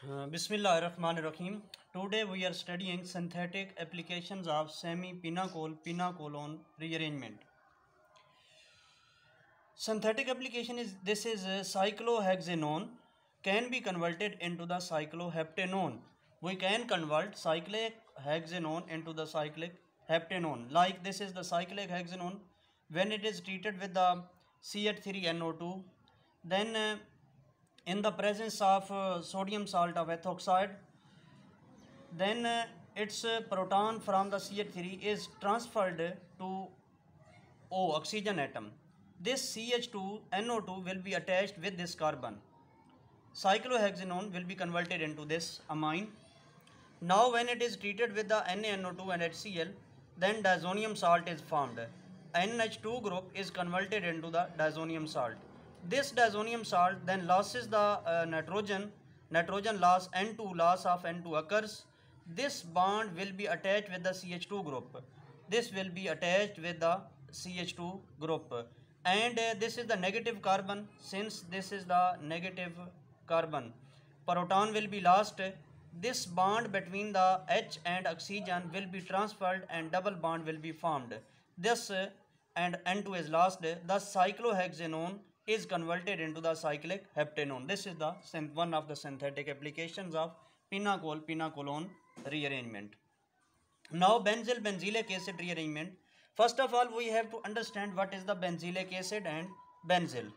Bismillahirrahmanirrahim. Today we are studying synthetic applications of semi-pinacol rearrangement. Synthetic application is a cyclohexanone can be converted into the cycloheptanone. We can convert cyclic hexanone into the cyclic heptanone. Like this is the cyclic hexanone when it is treated with the CH3NO2, then in the presence of sodium salt of ethoxide, then its proton from the CH3 is transferred to O oxygen atom. This CH2NO2 will be attached with this carbon. Cyclohexanone will be converted into this amine. Now when it is treated with the NaNO2 and HCl, then diazonium salt is formed. NH2 group is converted into the diazonium salt. This diazonium salt then loses the nitrogen loss, N2 loss of N2 occurs. This bond will be attached with the CH2 group. This will be attached with the CH2 group. And this is the negative carbon. Since this is the negative carbon, proton will be lost. This bond between the H and oxygen will be transferred and double bond will be formed. This and N2 is lost. The cyclohexanone is converted into the cyclic heptanone. This is the one of the synthetic applications of pinacolone rearrangement. Now benzylic acid rearrangement. First of all, we have to understand what is the benzylic acid and benzyl.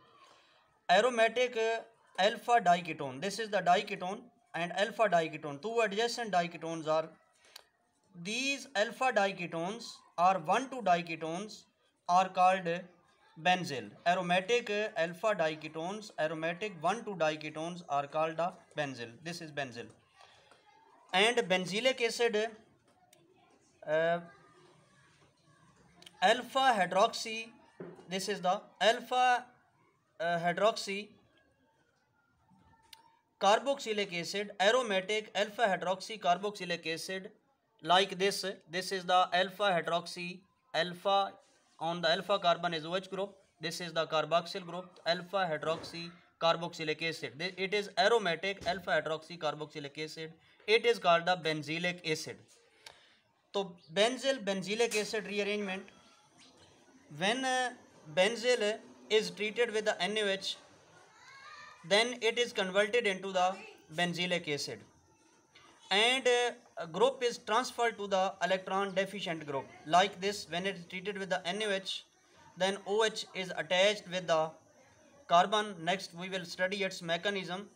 Aromatic alpha diketone. This is the diketone and alpha diketone. Two adjacent diketones are. These alpha diketones or 1,2 diketones are called benzyl. Aromatic alpha diketones, aromatic 1,2 diketones are called the benzyl. This is benzyl. And benzylic acid alpha hydroxy, this is the alpha hydroxy carboxylic acid, aromatic alpha hydroxy carboxylic acid, like this is the alpha hydroxy, alpha on the alpha carbon is OH group, this is the carboxyl group, alpha hydroxy carboxylic acid. It is aromatic alpha hydroxy carboxylic acid. It is called the benzylic acid. So benzylic acid rearrangement. When benzyl is treated with the NaOH, then it is converted into the benzylic acid, and a group is transferred to the electron deficient group. Like this, when it is treated with the NaOH, then OH is attached with the carbon. Next we will study its mechanism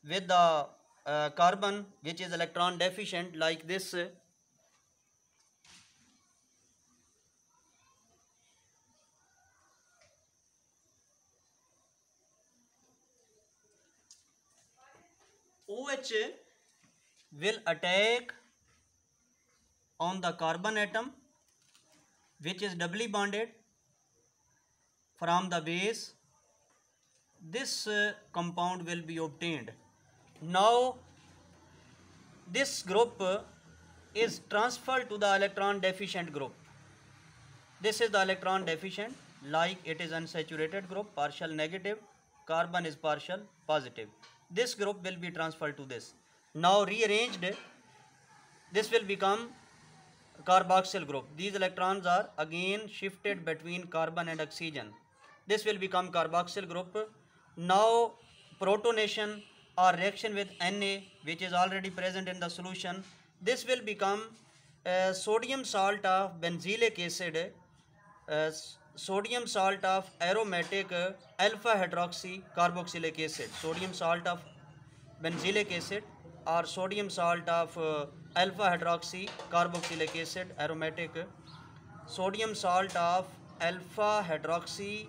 with the carbon which is electron deficient, like this. OH will attack on the carbon atom which is doubly bonded from the base. This compound will be obtained. Now this group is transferred to the electron deficient group. This is the electron deficient, like it is unsaturated group, partial negative, carbon is partial positive. This group will be transferred to this. Now rearranged, this will become carboxyl group. These electrons are again shifted between carbon and oxygen. This will become carboxyl group. Now protonation or reaction with Na, which is already present in the solution, this will become sodium salt of benzylic acid, sodium salt of aromatic alpha hydroxy carboxylic acid, sodium salt of benzylic acid or sodium salt of alpha hydroxy carboxylic acid aromatic, sodium salt of alpha hydroxy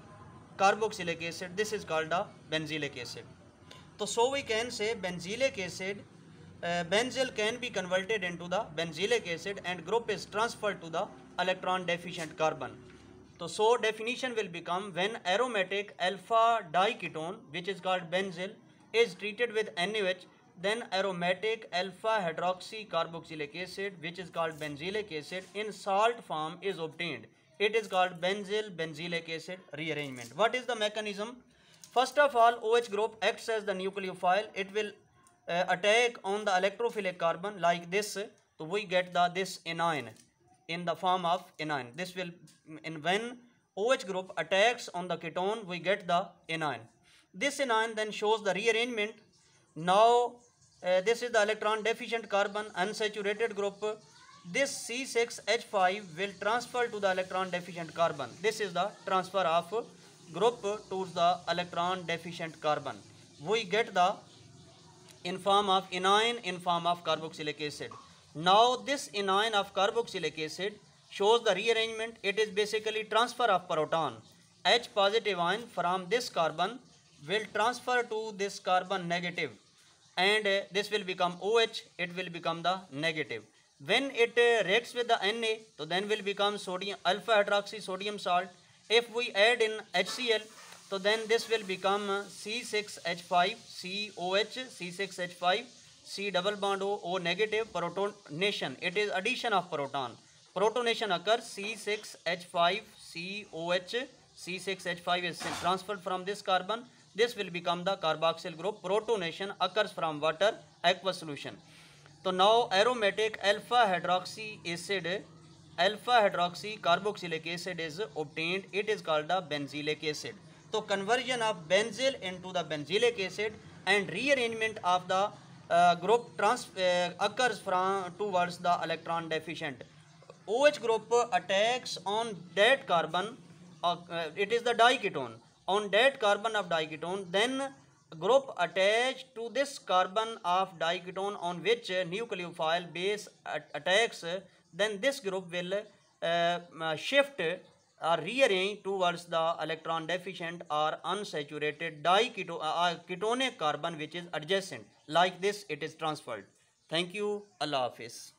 carboxylic acid, this is called the benzylic acid. So we can say benzylic acid, benzyl can be converted into the benzylic acid and group is transferred to the electron deficient carbon. So definition will become, when aromatic alpha diketone which is called benzyl is treated with NaOH, then aromatic alpha hydroxy carboxylic acid which is called benzylic acid in salt form is obtained. It is called benzylic acid rearrangement. What is the mechanism? First of all, OH group acts as the nucleophile. It will attack on the electrophilic carbon like this, so we get this anion in the form of anion. This will, in when OH group attacks on the ketone, we get the anion. This anion then shows the rearrangement. Now this is the electron deficient carbon unsaturated group. This C6H5 will transfer to the electron deficient carbon. This is the transfer of group towards the electron deficient carbon. We get the in form of anion in form of carboxylic acid. Now this anion of carboxylic acid shows the rearrangement. It is basically transfer of proton. H positive ion from this carbon will transfer to this carbon negative, and this will become OH, it will become the negative. When it reacts with the Na, so then will become sodium alpha hydroxy sodium salt. If we add in HCl, so then this will become C6H5 COH, C6H5 C double bond O negative, protonation. It is addition of proton. Protonation occurs, C6H5 COH, C6H5 is transferred from this carbon. This will become the carboxyl group. Protonation occurs from water aqueous solution. So now aromatic alpha hydroxy carboxylic acid is obtained. It is called the benzylic acid. So conversion of benzyl into the benzylic acid and rearrangement of the group occurs from towards the electron deficient. OH group attacks on that carbon, it is the diketone. On that carbon of diketone, then group attached to this carbon of diketone on which nucleophile base attacks, then this group will shift or rearrange towards the electron deficient or unsaturated ketonic carbon which is adjacent. Like this it is transferred. Thank you. Allah Hafiz.